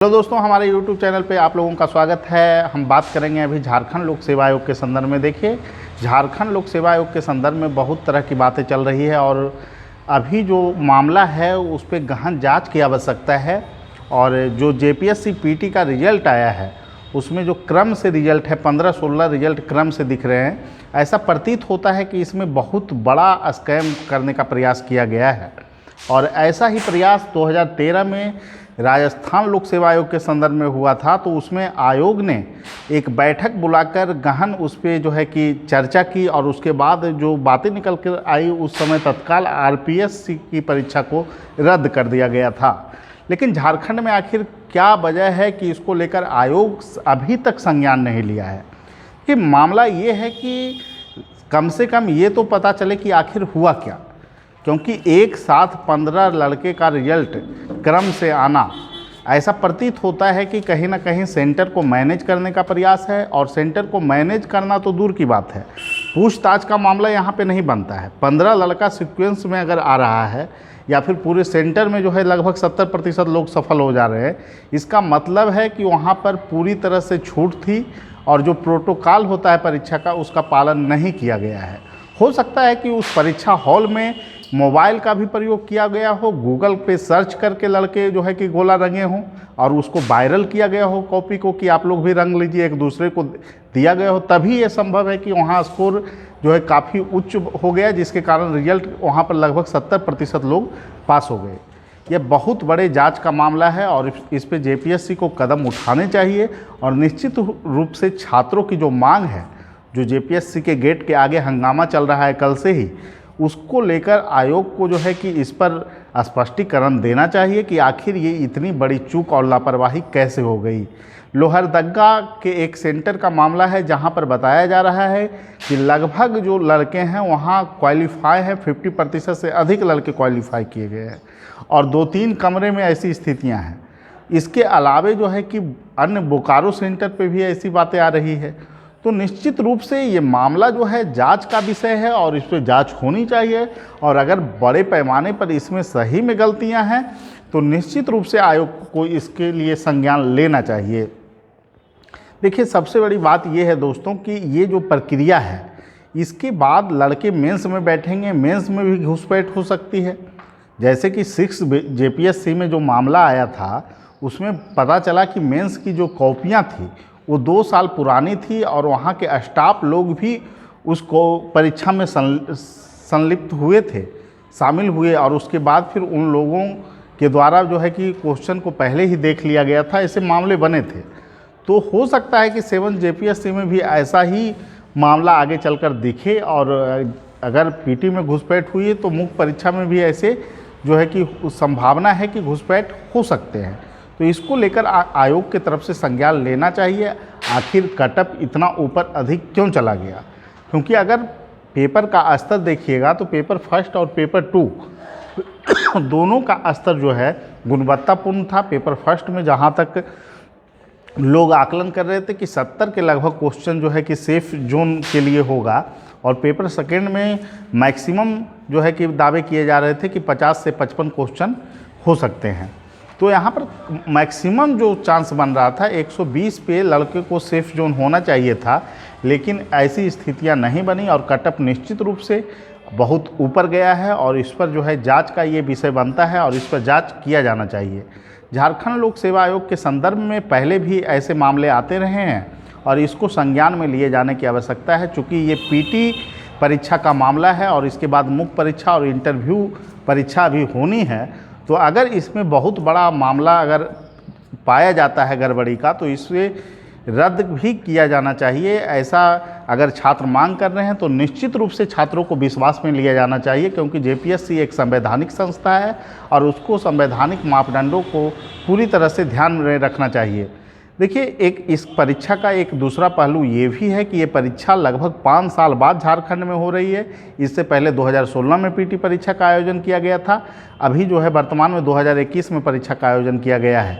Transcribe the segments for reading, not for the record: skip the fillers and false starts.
Hello दोस्तों, हमारे YouTube channel पे आप लोगों का स्वागत है। हम बात करेंगे अभी झारखंड लोक सेवा आयोग के संदर्भ में। देखिए, झारखंड लोक सेवा आयोग के संदर्भ में बहुत तरह की बातें चल रही है और अभी जो मामला है उस पर गहन जांच की आवश्यकता है। और जो JPSC PT का रिजल्ट आया है उसमें जो क्रम से रिजल्ट है 15-16 रिजल्ट क्रम से दिख रहे हैं, ऐसा प्रतीत होता है कि इसमें बहुत बड़ा स्कैम करने का प्रयास किया गया है। और ऐसा ही प्रयास 2013 में राजस्थान लोक सेवा आयोग के संदर्भ में हुआ था। तो उसमें आयोग ने एक बैठक बुलाकर गहन उस पर जो है कि चर्चा की और उसके बाद जो बातें निकल कर आई उस समय तत्काल RPS की परीक्षा को रद्द कर दिया गया था। लेकिन झारखंड में आखिर क्या वजह है कि इसको लेकर आयोग अभी तक संज्ञान नहीं लिया है? कि मामला ये है कि कम से कम ये तो पता चले कि आखिर हुआ क्या, क्योंकि एक साथ 15 लड़के का रिजल्ट क्रम से आना, ऐसा प्रतीत होता है कि कहीं ना कहीं सेंटर को मैनेज करने का प्रयास है। और सेंटर को मैनेज करना तो दूर की बात है, पूछताछ का मामला यहाँ पे नहीं बनता है। 15 लड़का सीक्वेंस में अगर आ रहा है या फिर पूरे सेंटर में जो है लगभग 70% लोग सफल हो जा रहे हैं, इसका मतलब है कि वहाँ पर पूरी तरह से छूट थी और जो प्रोटोकॉल होता है परीक्षा का उसका पालन नहीं किया गया है। हो सकता है कि उस परीक्षा हॉल में मोबाइल का भी प्रयोग किया गया हो, गूगल पे सर्च करके लड़के जो है कि गोला रंगे हों और उसको वायरल किया गया हो कॉपी को कि आप लोग भी रंग लीजिए, एक दूसरे को दिया गया हो, तभी ये संभव है कि वहाँ स्कोर जो है काफ़ी उच्च हो गया, जिसके कारण रिजल्ट वहाँ पर लगभग 70% लोग पास हो गए। यह बहुत बड़े जांच का मामला है और इस पे JPSC को कदम उठाने चाहिए। और निश्चित रूप से छात्रों की जो मांग है, जो JPSC के गेट के आगे हंगामा चल रहा है कल से ही, उसको लेकर आयोग को जो है कि इस पर स्पष्टीकरण देना चाहिए कि आखिर ये इतनी बड़ी चूक और लापरवाही कैसे हो गई। लोहरदगा के एक सेंटर का मामला है जहां पर बताया जा रहा है कि लगभग जो लड़के हैं वहां क्वालिफाई है, 50% से अधिक लड़के क्वालिफाई किए गए हैं और 2-3 कमरे में ऐसी स्थितियां हैं। इसके अलावे जो है कि अन्य बोकारो सेंटर पे भी ऐसी बातें आ रही है। तो निश्चित रूप से ये मामला जो है जांच का विषय है और इस पर जांच होनी चाहिए। और अगर बड़े पैमाने पर इसमें सही में गलतियां हैं तो निश्चित रूप से आयोग को इसके लिए संज्ञान लेना चाहिए। देखिए, सबसे बड़ी बात ये है दोस्तों कि ये जो प्रक्रिया है इसके बाद लड़के मेंस में बैठेंगे, मेंस में भी घुसपैठ हो सकती है। जैसे कि 6 JPSC में जो मामला आया था उसमें पता चला कि मेंस की जो कॉपियाँ थी वो 2 साल पुरानी थी और वहाँ के स्टाफ लोग भी उसको परीक्षा में संलिप्त हुए थे, शामिल हुए और उसके बाद फिर उन लोगों के द्वारा जो है कि क्वेश्चन को पहले ही देख लिया गया था, ऐसे मामले बने थे। तो हो सकता है कि 7 JPSC में भी ऐसा ही मामला आगे चलकर दिखे और अगर PT में घुसपैठ हुई है तो मुख्य परीक्षा में भी ऐसे जो है कि संभावना है कि घुसपैठ हो सकते हैं। तो इसको लेकर आयोग की तरफ से संज्ञान लेना चाहिए। आखिर कटअप इतना ऊपर अधिक क्यों चला गया? क्योंकि अगर पेपर का स्तर देखिएगा तो पेपर फर्स्ट और पेपर 2 दोनों का स्तर जो है गुणवत्तापूर्ण था। पेपर फर्स्ट में जहां तक लोग आकलन कर रहे थे कि 70 के लगभग क्वेश्चन जो है कि सेफ जोन के लिए होगा और पेपर सेकेंड में मैक्सिमम जो है कि दावे किए जा रहे थे कि 50 से 55 क्वेश्चन हो सकते हैं। तो यहाँ पर मैक्सिमम जो चांस बन रहा था 120 पे लड़के को सेफ जोन होना चाहिए था, लेकिन ऐसी स्थितियाँ नहीं बनी और कटअप निश्चित रूप से बहुत ऊपर गया है और इस पर जो है जांच का ये विषय बनता है और इस पर जांच किया जाना चाहिए। झारखंड लोक सेवा आयोग के संदर्भ में पहले भी ऐसे मामले आते रहे हैं और इसको संज्ञान में लिए जाने की आवश्यकता है। चूँकि ये PT परीक्षा का मामला है और इसके बाद मुख्य परीक्षा और इंटरव्यू परीक्षा भी होनी है, तो अगर इसमें बहुत बड़ा मामला अगर पाया जाता है गड़बड़ी का तो इसे रद्द भी किया जाना चाहिए। ऐसा अगर छात्र मांग कर रहे हैं तो निश्चित रूप से छात्रों को विश्वास में लिया जाना चाहिए, क्योंकि JPSC एक संवैधानिक संस्था है और उसको संवैधानिक मापदंडों को पूरी तरह से ध्यान में रखना चाहिए। देखिए, एक इस परीक्षा का एक दूसरा पहलू ये भी है कि ये परीक्षा लगभग 5 साल बाद झारखंड में हो रही है। इससे पहले 2016 में PT परीक्षा का आयोजन किया गया था। अभी जो है वर्तमान में 2021 में परीक्षा का आयोजन किया गया है।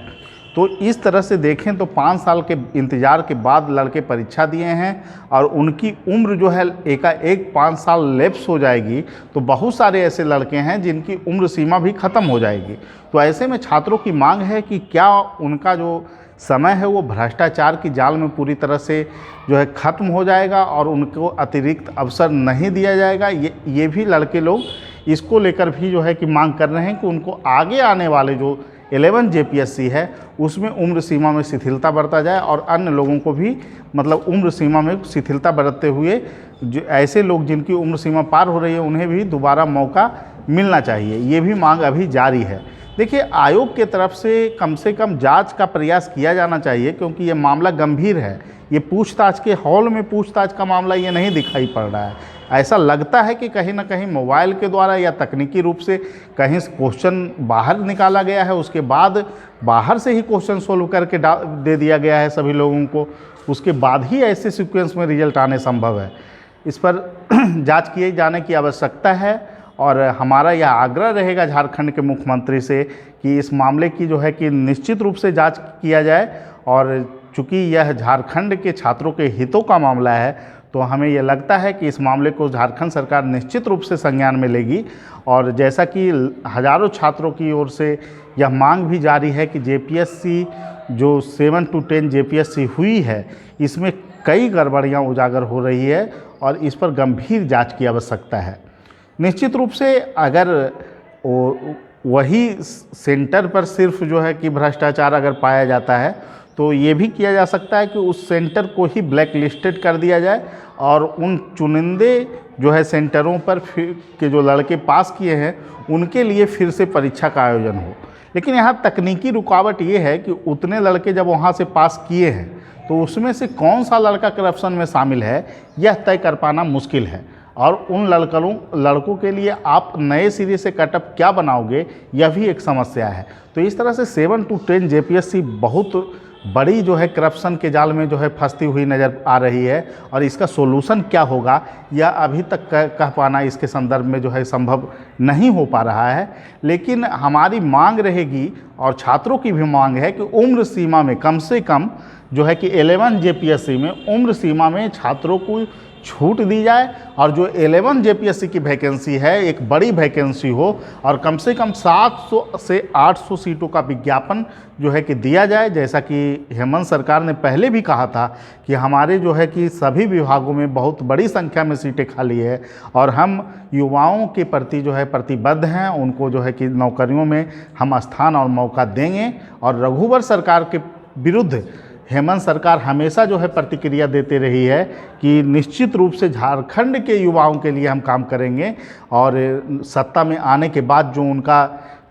तो इस तरह से देखें तो 5 साल के इंतज़ार के बाद लड़के परीक्षा दिए हैं और उनकी उम्र जो है एकाएक 5 साल लैप्स हो जाएगी। तो बहुत सारे ऐसे लड़के हैं जिनकी उम्र सीमा भी ख़त्म हो जाएगी। तो ऐसे में छात्रों की मांग है कि क्या उनका जो समय है वो भ्रष्टाचार की जाल में पूरी तरह से जो है ख़त्म हो जाएगा और उनको अतिरिक्त अवसर नहीं दिया जाएगा। ये भी लड़के लोग इसको लेकर भी जो है कि मांग कर रहे हैं कि उनको आगे आने वाले जो 11 जेपीएससी है उसमें उम्र सीमा में शिथिलता बरता जाए और अन्य लोगों को भी मतलब उम्र सीमा में शिथिलता बरतते हुए जो ऐसे लोग जिनकी उम्र सीमा पार हो रही है उन्हें भी दोबारा मौका मिलना चाहिए। ये भी मांग अभी जारी है। देखिए, आयोग के तरफ से कम जांच का प्रयास किया जाना चाहिए क्योंकि ये मामला गंभीर है। ये पूछताछ के हॉल में पूछताछ का मामला ये नहीं दिखाई पड़ रहा है। ऐसा लगता है कि कहीं ना कहीं मोबाइल के द्वारा या तकनीकी रूप से कहीं क्वेश्चन बाहर निकाला गया है, उसके बाद बाहर से ही क्वेश्चन सोल्व करके दे दिया गया है सभी लोगों को, उसके बाद ही ऐसे सीक्वेंस में रिजल्ट आने संभव है। इस पर जांच किए जाने की आवश्यकता है और हमारा यह आग्रह रहेगा झारखंड के मुख्यमंत्री से कि इस मामले की जो है कि निश्चित रूप से जांच किया जाए। और चूँकि यह झारखंड के छात्रों के हितों का मामला है तो हमें यह लगता है कि इस मामले को झारखंड सरकार निश्चित रूप से संज्ञान में लेगी। और जैसा कि हज़ारों छात्रों की ओर से यह मांग भी जारी है कि जेपीएससी जो 7 to 10 जेपीएससी हुई है इसमें कई गड़बड़ियाँ उजागर हो रही है और इस पर गंभीर जांच की आवश्यकता है। निश्चित रूप से अगर वही सेंटर पर सिर्फ जो है कि भ्रष्टाचार अगर पाया जाता है तो ये भी किया जा सकता है कि उस सेंटर को ही ब्लैक लिस्टेड कर दिया जाए और उन चुनिंदे जो है सेंटरों पर फिर के जो लड़के पास किए हैं उनके लिए फिर से परीक्षा का आयोजन हो। लेकिन यहाँ तकनीकी रुकावट ये है कि उतने लड़के जब वहाँ से पास किए हैं तो उसमें से कौन सा लड़का करप्शन में शामिल है यह तय कर पाना मुश्किल है। और उन लड़कों के लिए आप नए सिरे से कटअप क्या बनाओगे यह भी एक समस्या है। तो इस तरह से 7 to 10 जेपीएससी बहुत बड़ी जो है करप्शन के जाल में जो है फंसती हुई नज़र आ रही है और इसका सोल्यूशन क्या होगा यह अभी तक कह पाना इसके संदर्भ में जो है संभव नहीं हो पा रहा है। लेकिन हमारी मांग रहेगी और छात्रों की भी मांग है कि उम्र सीमा में कम से कम जो है कि 11 जेपीएससी में उम्र सीमा में छात्रों को छूट दी जाए और जो 11 जेपीएससी की वैकेंसी है एक बड़ी वैकेंसी हो और कम से कम 700 से 800 सीटों का विज्ञापन जो है कि दिया जाए। जैसा कि हेमंत सरकार ने पहले भी कहा था कि हमारे जो है कि सभी विभागों में बहुत बड़ी संख्या में सीटें खाली है और हम युवाओं के प्रति जो है प्रतिबद्ध हैं, उनको जो है कि नौकरियों में हम स्थान और मौका देंगे। और रघुवर सरकार के विरुद्ध हेमंत सरकार हमेशा जो है प्रतिक्रिया देते रही है कि निश्चित रूप से झारखंड के युवाओं के लिए हम काम करेंगे। और सत्ता में आने के बाद जो उनका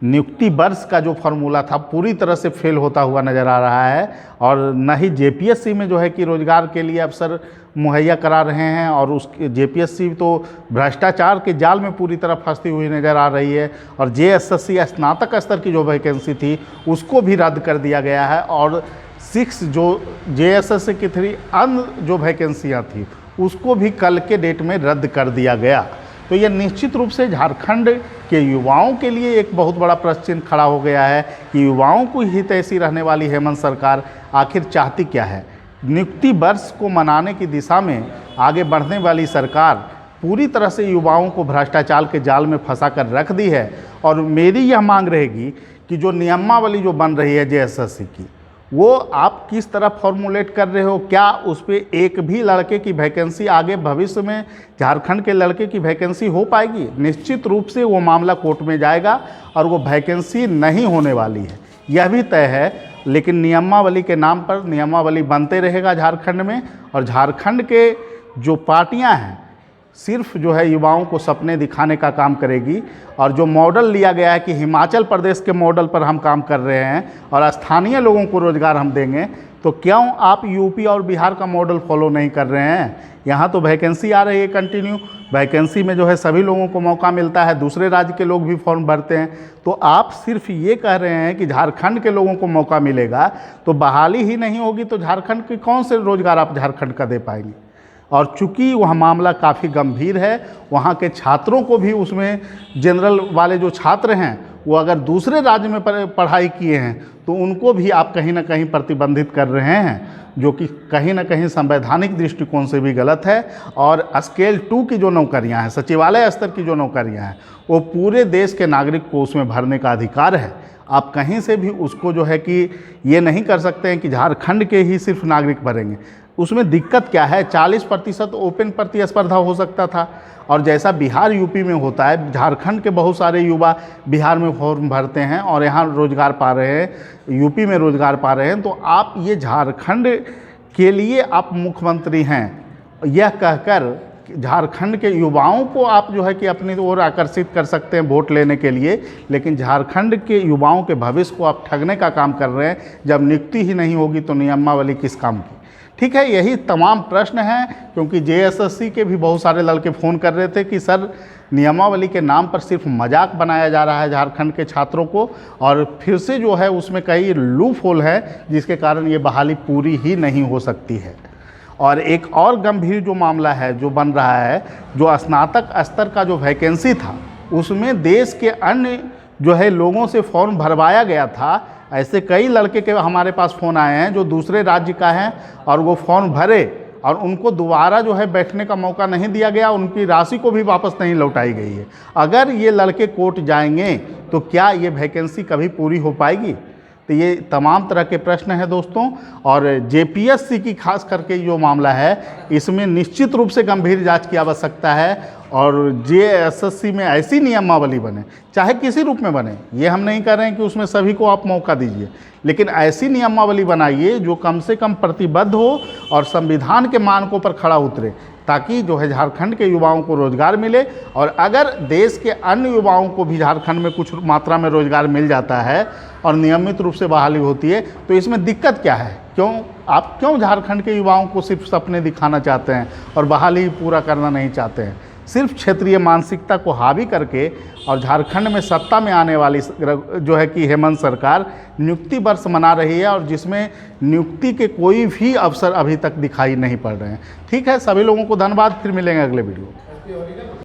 नियुक्ति वर्ष का जो फार्मूला था पूरी तरह से फेल होता हुआ नज़र आ रहा है और न ही जेपीएससी में जो है कि रोज़गार के लिए अवसर मुहैया करा रहे हैं और उस जेपीएससी तो भ्रष्टाचार के जाल में पूरी तरह फंसती हुई नज़र आ रही है। और जेएसएससी स्नातक स्तर की जो वैकेंसी थी उसको भी रद्द कर दिया गया है और 6 जो जेएसएससी की 3 अन्य जो वैकेंसियाँ थी उसको भी कल के डेट में रद्द कर दिया गया। तो यह निश्चित रूप से झारखंड के युवाओं के लिए एक बहुत बड़ा प्रश्न चिन्ह खड़ा हो गया है कि युवाओं को हितैषी रहने वाली हेमंत सरकार आखिर चाहती क्या है। नियुक्ति वर्ष को मनाने की दिशा में आगे बढ़ने वाली सरकार पूरी तरह से युवाओं को भ्रष्टाचार के जाल में फंसा कर रख दी है। और मेरी यह मांग रहेगी कि जो नियमावली जो बन रही है जेएसएससी की वो आप किस तरह फॉर्मुलेट कर रहे हो, क्या उस पर एक भी लड़के की वैकेंसी आगे भविष्य में झारखंड के लड़के की वैकेंसी हो पाएगी? निश्चित रूप से वो मामला कोर्ट में जाएगा और वो वैकेंसी नहीं होने वाली है, यह भी तय है। लेकिन नियमावली के नाम पर नियमावली बनते रहेगा झारखंड में और झारखंड के जो पार्टियां हैं सिर्फ जो है युवाओं को सपने दिखाने का काम करेगी। और जो मॉडल लिया गया है कि हिमाचल प्रदेश के मॉडल पर हम काम कर रहे हैं और स्थानीय लोगों को रोज़गार हम देंगे, तो क्यों आप यूपी और बिहार का मॉडल फॉलो नहीं कर रहे हैं? यहाँ तो वैकेंसी आ रही है कंटिन्यू, वैकेंसी में जो है सभी लोगों को मौका मिलता है, दूसरे राज्य के लोग भी फॉर्म भरते हैं। तो आप सिर्फ ये कह रहे हैं कि झारखंड के लोगों को मौका मिलेगा, तो बहाली ही नहीं होगी तो झारखंड के कौन से रोज़गार आप झारखंड का दे पाएंगे? और चूँकि वह मामला काफ़ी गंभीर है, वहाँ के छात्रों को भी उसमें जनरल वाले जो छात्र हैं वो अगर दूसरे राज्य में पढ़ाई किए हैं तो उनको भी आप कहीं ना कहीं प्रतिबंधित कर रहे हैं, जो कि कहीं ना कहीं संवैधानिक दृष्टिकोण से भी गलत है। और स्केल 2 की जो नौकरियां हैं, सचिवालय स्तर की जो नौकरियां हैं, वो पूरे देश के नागरिक को उसमें भरने का अधिकार है। आप कहीं से भी उसको जो है कि ये नहीं कर सकते हैं कि झारखंड के ही सिर्फ नागरिक भरेंगे। उसमें दिक्कत क्या है, 40% ओपन प्रतिस्पर्धा हो सकता था, और जैसा बिहार यूपी में होता है, झारखंड के बहुत सारे युवा बिहार में फॉर्म भरते हैं और यहाँ रोज़गार पा रहे हैं, यूपी में रोज़गार पा रहे हैं। तो आप ये झारखंड के लिए आप मुख्यमंत्री हैं, यह कहकर झारखंड के युवाओं को आप जो है कि अपनी ओर आकर्षित कर सकते हैं वोट लेने के लिए, लेकिन झारखंड के युवाओं के भविष्य को आप ठगने का काम कर रहे हैं। जब नियुक्ति ही नहीं होगी तो नियमावली किस काम की। ठीक है, यही तमाम प्रश्न हैं, क्योंकि जेएसएससी के भी बहुत सारे लड़के फ़ोन कर रहे थे कि सर नियमावली के नाम पर सिर्फ मजाक बनाया जा रहा है झारखंड के छात्रों को, और फिर से जो है उसमें कई लूप होल है जिसके कारण ये बहाली पूरी ही नहीं हो सकती है। और एक और गंभीर जो मामला है जो बन रहा है, जो स्नातक स्तर का जो वैकेंसी था उसमें देश के अन्य जो है लोगों से फॉर्म भरवाया गया था। ऐसे कई लड़के के हमारे पास फ़ोन आए हैं जो दूसरे राज्य का हैं और वो फॉर्म भरे और उनको दोबारा जो है बैठने का मौका नहीं दिया गया, उनकी राशि को भी वापस नहीं लौटाई गई है। अगर ये लड़के कोर्ट जाएंगे तो क्या ये वैकेंसी कभी पूरी हो पाएगी? तो ये तमाम तरह के प्रश्न हैं दोस्तों। और जेपीएससी की खास करके जो मामला है, इसमें निश्चित रूप से गंभीर जांच की आवश्यकता है, और जेएसएससी में ऐसी नियमावली बने, चाहे किसी रूप में बने, ये हम नहीं कह रहे हैं कि उसमें सभी को आप मौका दीजिए, लेकिन ऐसी नियमावली बनाइए जो कम से कम प्रतिबद्ध हो और संविधान के मानकों पर खड़ा उतरे, ताकि जो है झारखंड के युवाओं को रोज़गार मिले। और अगर देश के अन्य युवाओं को भी झारखंड में कुछ मात्रा में रोज़गार मिल जाता है और नियमित रूप से बहाली होती है, तो इसमें दिक्कत क्या है? क्यों झारखंड के युवाओं को सिर्फ सपने दिखाना चाहते हैं और बहाली पूरा करना नहीं चाहते हैं? सिर्फ क्षेत्रीय मानसिकता को हावी करके और झारखंड में सत्ता में आने वाली जो है कि हेमंत सरकार नियुक्ति वर्ष मना रही है, और जिसमें नियुक्ति के कोई भी अवसर अभी तक दिखाई नहीं पड़ रहे हैं। ठीक है, सभी लोगों को धन्यवाद, फिर मिलेंगे अगले वीडियो।